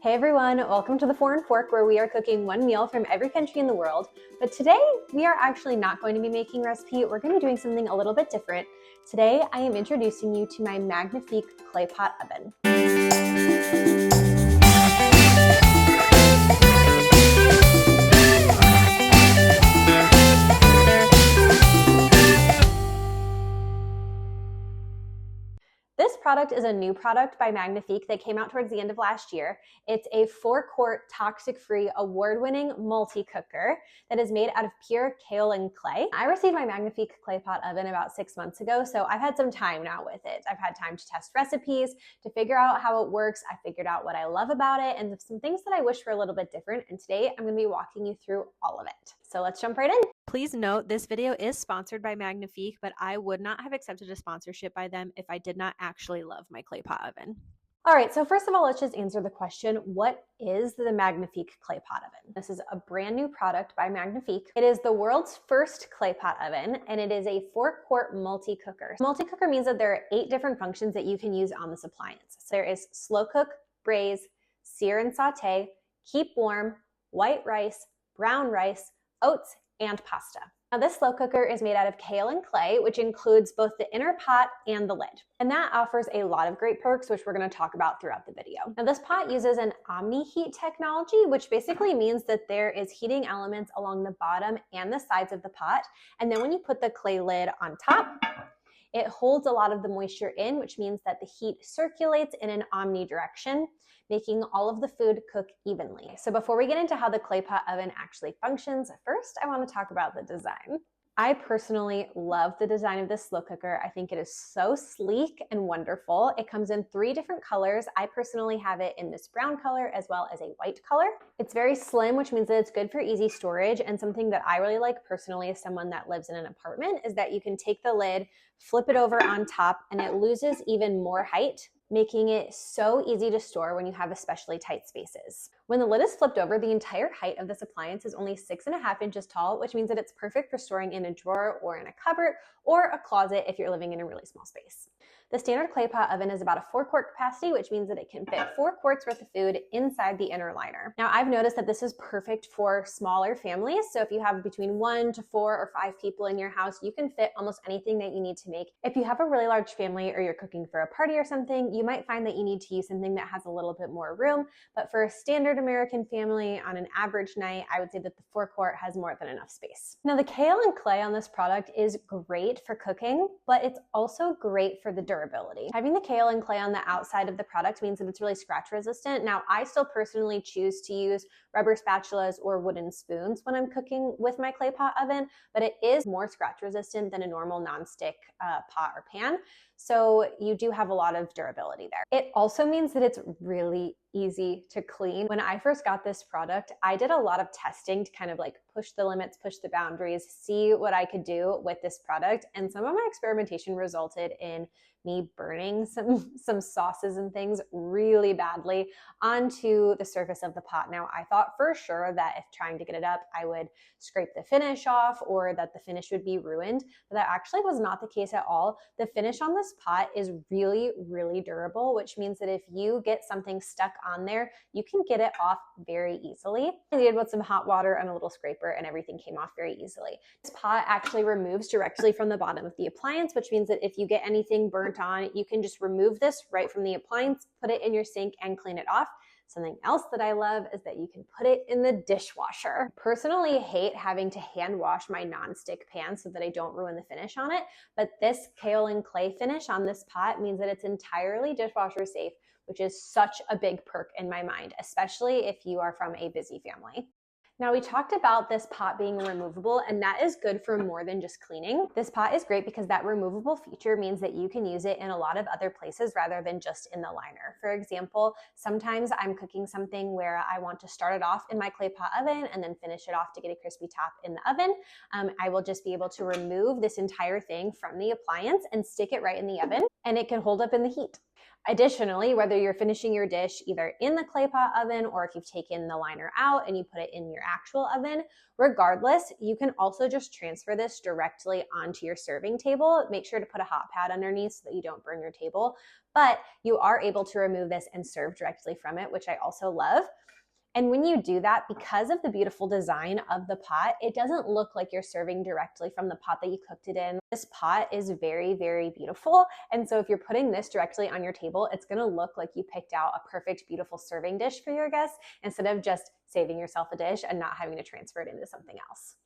Hey everyone, welcome to the Foreign Fork, where we are cooking one meal from every country in the world. But today we are actually not going to be making a recipe. We're going to be doing something a little bit different. Today I am introducing you to my Magnifique Clay Pot Oven. This product is a new product by Magnifique that came out towards the end of last year. It's a 4-quart, toxic-free, award-winning multi-cooker that is made out of pure kaolin clay. I received my Magnifique Clay Pot Oven about 6 months ago, so I've had some time now with it. I've had time to test recipes, to figure out how it works. I figured out what I love about it and some things that I wish were a little bit different, and today I'm going to be walking you through all of it. So let's jump right in. Please note this video is sponsored by Magnifique, but I would not have accepted a sponsorship by them if I did not actually love my clay pot oven. All right, so first of all, let's just answer the question, what is the Magnifique Clay Pot Oven? This is a brand new product by Magnifique. It is the world's first clay pot oven, and it is a 4-quart multi-cooker. Multi-cooker means that there are 8 different functions that you can use on this appliance. So there is slow cook, braise, sear and saute, keep warm, white rice, brown rice, oats, and pasta. Now this slow cooker is made out of kaolin clay, which includes both the inner pot and the lid. And that offers a lot of great perks, which we're going to talk about throughout the video. Now this pot uses an omni-heat technology, which basically means that there is heating elements along the bottom and the sides of the pot. And then when you put the clay lid on top, it holds a lot of the moisture in, which means that the heat circulates in an omnidirection, making all of the food cook evenly. So before we get into how the clay pot oven actually functions, first I want to talk about the design. I personally love the design of this slow cooker. I think it is so sleek and wonderful. It comes in 3 different colors. I personally have it in this brown color as well as a white color. It's very slim, which means that it's good for easy storage. And something that I really like personally as someone that lives in an apartment is that you can take the lid, flip it over on top, and it loses even more height, making it so easy to store when you have especially tight spaces. When the lid is flipped over, the entire height of this appliance is only 6.5 inches tall, which means that it's perfect for storing in a drawer or in a cupboard or a closet if you're living in a really small space. The standard clay pot oven is about a 4-quart capacity, which means that it can fit 4 quarts worth of food inside the inner liner. Now, I've noticed that this is perfect for smaller families. So if you have between 1 to 4 or 5 people in your house, you can fit almost anything that you need to make. If you have a really large family or you're cooking for a party or something, you might find that you need to use something that has a little bit more room. But for a standard American family on an average night, I would say that the 4-quart has more than enough space. Now, the kaolin clay on this product is great for cooking, but it's also great for the durability. Having the kaolin clay on the outside of the product means that it's really scratch resistant. Now, I still personally choose to use rubber spatulas or wooden spoons when I'm cooking with my clay pot oven, but it is more scratch resistant than a normal nonstick pot or pan. So you do have a lot of durability there. It also means that it's really easy to clean. When I first got this product, I did a lot of testing to kind of like push the limits, push the boundaries, see what I could do with this product. And some of my experimentation resulted in me burning some sauces and things really badly onto the surface of the pot. Now, I thought for sure that if trying to get it up, I would scrape the finish off or that the finish would be ruined, but that actually was not the case at all. The finish on this pot is really, really durable, which means that if you get something stuck on there, you can get it off very easily. I did with some hot water and a little scraper and everything came off very easily. This pot actually removes directly from the bottom of the appliance, which means that if you get anything burnt on, you can just remove this right from the appliance, put it in your sink and clean it off. Something else that I love is that you can put it in the dishwasher. I personally hate having to hand wash my nonstick pan so that I don't ruin the finish on it, but this kaolin clay finish on this pot means that it's entirely dishwasher safe, which is such a big perk in my mind, especially if you are from a busy family. Now, we talked about this pot being removable, and that is good for more than just cleaning. This pot is great because that removable feature means that you can use it in a lot of other places rather than just in the liner. For example, sometimes I'm cooking something where I want to start it off in my clay pot oven and then finish it off to get a crispy top in the oven. I will just be able to remove this entire thing from the appliance and stick it right in the oven, and it can hold up in the heat. Additionally, whether you're finishing your dish either in the clay pot oven or if you've taken the liner out and you put it in your actual oven, regardless, you can also just transfer this directly onto your serving table. Make sure to put a hot pad underneath so that you don't burn your table, but you are able to remove this and serve directly from it, which I also love. And when you do that, because of the beautiful design of the pot, it doesn't look like you're serving directly from the pot that you cooked it in. This pot is very, very beautiful. And so if you're putting this directly on your table, it's gonna look like you picked out a perfect, beautiful serving dish for your guests instead of just saving yourself a dish and not having to transfer it into something else.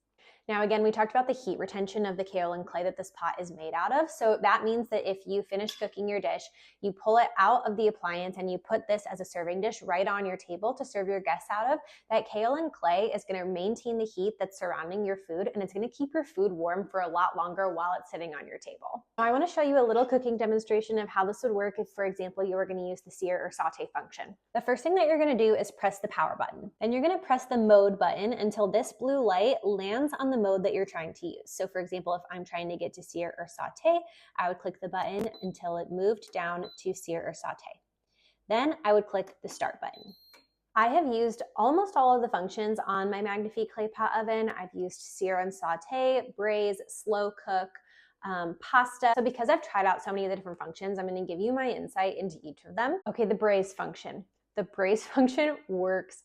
Now, again, we talked about the heat retention of the kaolin clay that this pot is made out of. So that means that if you finish cooking your dish, you pull it out of the appliance and you put this as a serving dish right on your table to serve your guests out of, that kaolin clay is going to maintain the heat that's surrounding your food, and it's going to keep your food warm for a lot longer while it's sitting on your table. Now, I want to show you a little cooking demonstration of how this would work if, for example, you were going to use the sear or saute function. The first thing that you're going to do is press the power button. Then you're going to press the mode button until this blue light lands on the mode that you're trying to use. So for example, if I'm trying to get to sear or saute, I would click the button until it moved down to sear or saute. Then I would click the start button. I have used almost all of the functions on my Magnifique Clay Pot Oven. I've used sear and saute, braise, slow cook, pasta. So because I've tried out so many of the different functions, I'm going to give you my insight into each of them. Okay, the braise function. The braise function works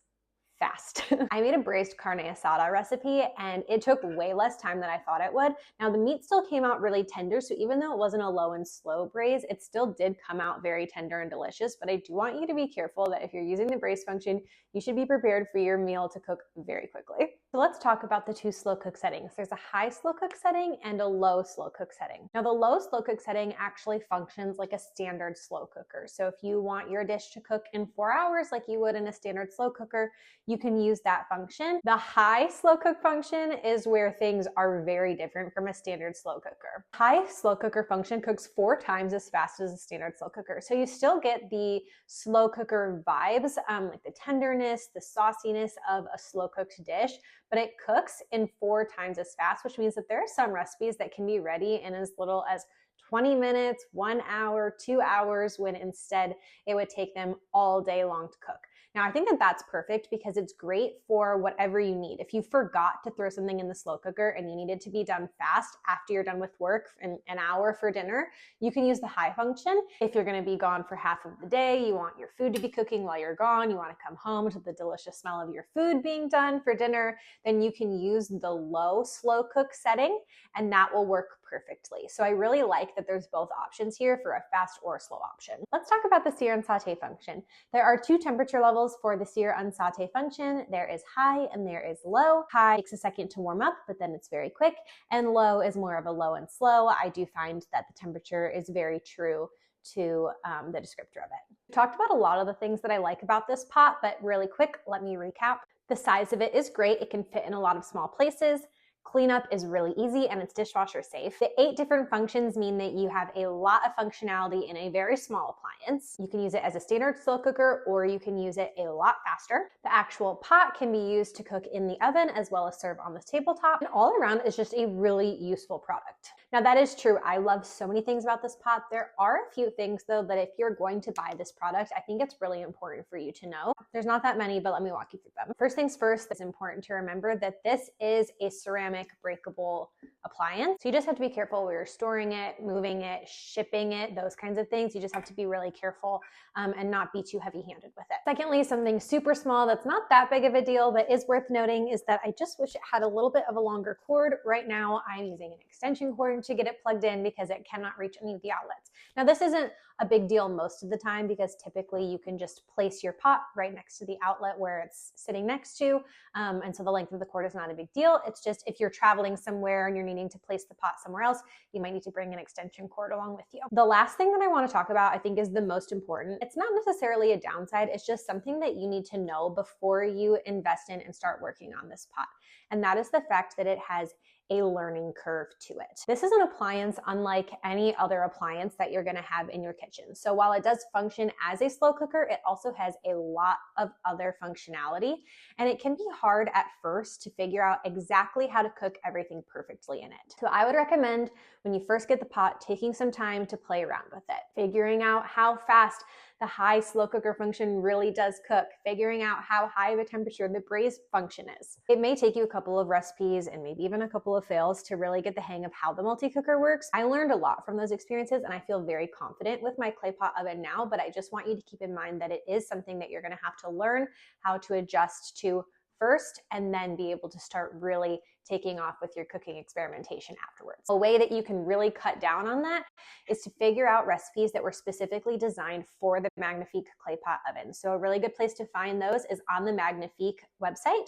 fast. I made a braised carne asada recipe and it took way less time than I thought it would. Now the meat still came out really tender, so even though it wasn't a low and slow braise, it still did come out very tender and delicious. But I do want you to be careful that if you're using the braise function, you should be prepared for your meal to cook very quickly. So let's talk about the two slow cook settings. There's a high slow cook setting and a low slow cook setting. Now the low slow cook setting actually functions like a standard slow cooker. So if you want your dish to cook in 4 hours like you would in a standard slow cooker, you can use that function. The high slow cook function is where things are very different from a standard slow cooker. High slow cooker function cooks 4 times as fast as a standard slow cooker. So you still get the slow cooker vibes, like the tenderness, the sauciness of a slow cooked dish, but it cooks in 4 times as fast, which means that there are some recipes that can be ready in as little as 20 minutes, 1 hour, 2 hours, when instead it would take them all day long to cook. Now, I think that that's perfect because it's great for whatever you need. If you forgot to throw something in the slow cooker and you need it to be done fast after you're done with work in an hour for dinner, you can use the high function. If you're going to be gone for half of the day, you want your food to be cooking while you're gone, you want to come home to the delicious smell of your food being done for dinner, then you can use the low slow cook setting and that will work perfectly. So I really like that there's both options here for a fast or a slow option. Let's talk about the sear and saute function. There are 2 temperature levels for the sear and saute function. There is high and there is low. High takes a second to warm up, but then it's very quick, and low is more of a low and slow. I do find that the temperature is very true to the descriptor of it. We talked about a lot of the things that I like about this pot, but really quick, let me recap. The size of it is great. It can fit in a lot of small places. Cleanup is really easy and it's dishwasher safe. The 8 different functions mean that you have a lot of functionality in a very small appliance. You can use it as a standard slow cooker or you can use it a lot faster. The actual pot can be used to cook in the oven as well as serve on the tabletop. And all around is just a really useful product. Now that is true. I love so many things about this pot. There are a few things though that if you're going to buy this product, I think it's really important for you to know. There's not that many, but let me walk you through them. First things first, it's important to remember that this is a ceramic breakable appliance. So you just have to be careful where you're storing it, moving it, shipping it, those kinds of things. You just have to be really careful and not be too heavy-handed with it. Secondly, something super small that's not that big of a deal, but is worth noting is that I just wish it had a little bit of a longer cord. Right now, I'm using an extension cord to get it plugged in because it cannot reach any of the outlets. Now, this isn't a big deal most of the time because typically you can just place your pot right next to the outlet where it's sitting next to. And so the length of the cord is not a big deal. It's just if you're traveling somewhere and you're needing to place the pot somewhere else, you might need to bring an extension cord along with you. The last thing that I want to talk about, I think, is the most important. It's not necessarily a downside. It's just something that you need to know before you invest in and start working on this pot. And that is the fact that it has a learning curve to it. This is an appliance unlike any other appliance that you're gonna have in your kitchen. So while it does function as a slow cooker, it also has a lot of other functionality, and it can be hard at first to figure out exactly how to cook everything perfectly in it. So I would recommend when you first get the pot, taking some time to play around with it, figuring out how fast the high slow cooker function really does cook, figuring out how high of a temperature the braise function is. It may take you a couple of recipes and maybe even a couple of fails to really get the hang of how the multi-cooker works. I learned a lot from those experiences and I feel very confident with my clay pot oven now, but I just want you to keep in mind that it is something that you're gonna have to learn how to adjust to first and then be able to start really taking off with your cooking experimentation afterwards. A way that you can really cut down on that is to figure out recipes that were specifically designed for the Magnifique Clay Pot Oven. So a really good place to find those is on the Magnifique website.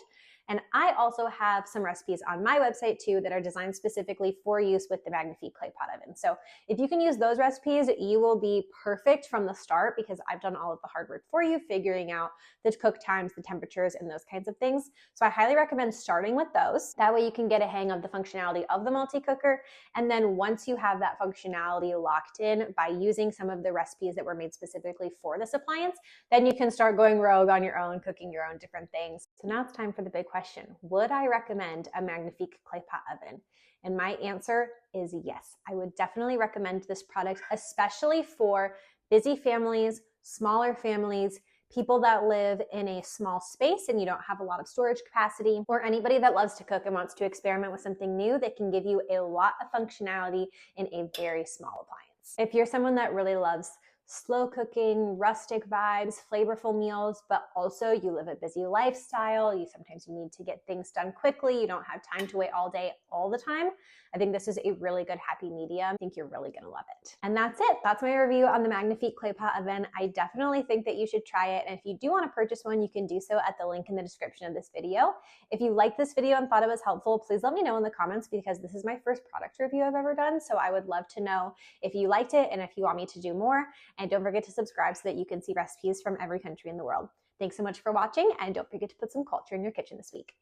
And I also have some recipes on my website too that are designed specifically for use with the Magnifique Clay Pot Oven. So if you can use those recipes, you will be perfect from the start because I've done all of the hard work for you, figuring out the cook times, the temperatures, and those kinds of things. So I highly recommend starting with those. That way you can get a hang of the functionality of the multi-cooker. And then once you have that functionality locked in by using some of the recipes that were made specifically for this appliance, then you can start going rogue on your own, cooking your own different things. So now it's time for the big question. Would I recommend a Magnifique Clay Pot Oven? And my answer is yes. I would definitely recommend this product, especially for busy families, smaller families, people that live in a small space and you don't have a lot of storage capacity, or anybody that loves to cook and wants to experiment with something new that can give you a lot of functionality in a very small appliance. If you're someone that really loves slow cooking, rustic vibes, flavorful meals, but also you live a busy lifestyle, sometimes you need to get things done quickly, you don't have time to wait all day, all the time, I think this is a really good happy medium. I think you're really gonna love it. And that's it. That's my review on the Magnifique Clay Pot Oven. I definitely think that you should try it. And if you do wanna purchase one, you can do so at the link in the description of this video. If you liked this video and thought it was helpful, please let me know in the comments because this is my first product review I've ever done. So I would love to know if you liked it and if you want me to do more. And don't forget to subscribe so that you can see recipes from every country in the world. Thanks so much for watching, and don't forget to put some culture in your kitchen this week.